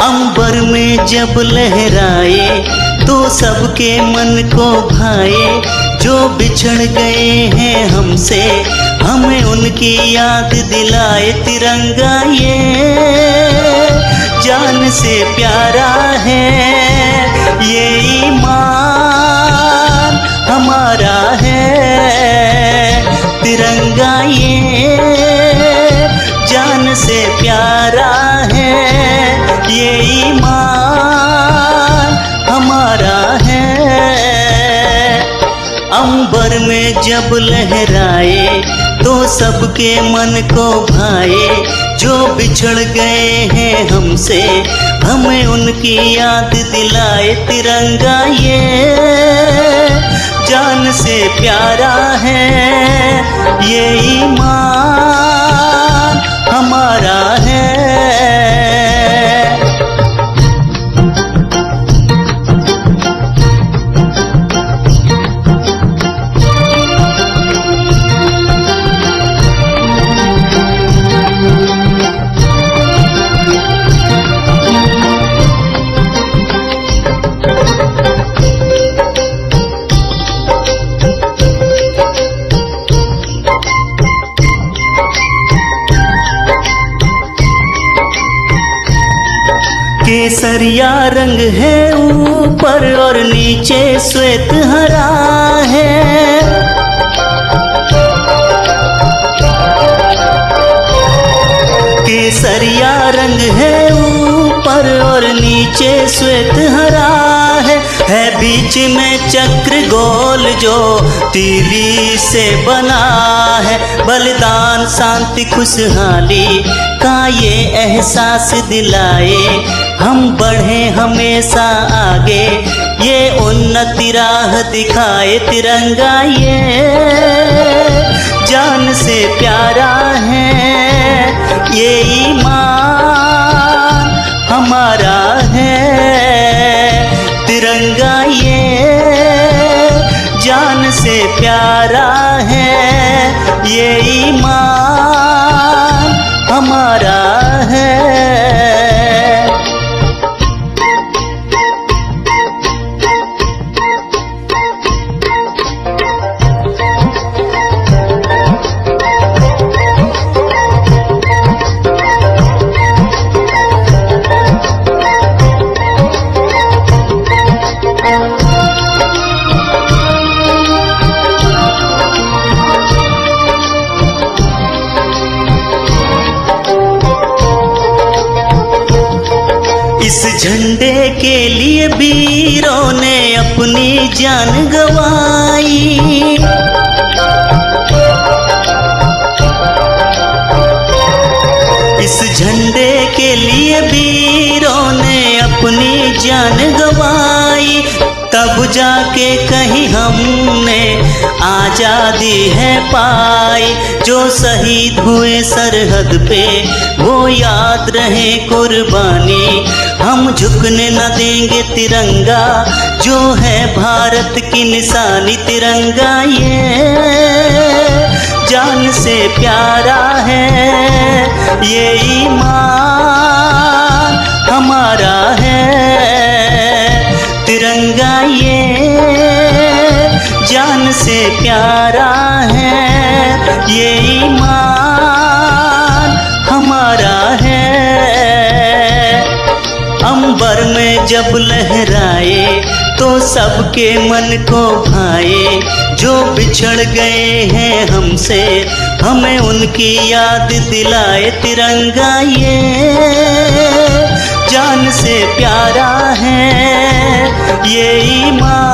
अंबर में जब लहराए तो सबके मन को भाए, जो बिछड़ गए हैं हमसे हमें उनकी याद दिलाए। तिरंगा ये जान से प्यारा है, ये ईमान हमारा है। तिरंगा ये जान से प्यारा है, ये ईमान हमारा है। अंबर में जब लहराए तो सबके मन को भाए, जो बिछड़ गए हैं हमसे हमें उनकी याद दिलाए। तिरंगा ये जान से प्यारा है, ये ईमान हमारा है। केसरिया रंग है ऊपर और नीचे श्वेत हरा है। केसरिया रंग है ऊपर और नीचे श्वेत हरा है बीच में चक्र गोल जो तीली से बना है। बलिदान शांति खुशहाली का ये एहसास दिलाए, हम बढ़े हमेशा आगे, ये उन्नति राह दिखाए। तिरंगा ये जान से प्यारा है, ये ईमान हमारा है। तिरंगा ये जान से प्यारा है, ये ईमान हमारा है। इस झंडे के लिए वीरों ने अपनी जान गंवाई। इस झंडे के लिए वीरों ने अपनी जान गंवाई, तब जाके कहीं हमने आजादी है पाई। जो शहीद हुए सरहद पे वो याद रहे कुर्बानी, हम झुकने न देंगे तिरंगा जो है भारत की निशानी। तिरंगा ये जान से प्यारा है, ये ईमान हमारा है। तिरंगा ये जान से प्यारा है, ये ईमान हमारा है। अंबर में जब लहराए तो सबके मन को भाए, जो बिछड़ गए हैं हमसे हमें उनकी याद दिलाए। तिरंगा ये जान से प्यारा है, ये ईमान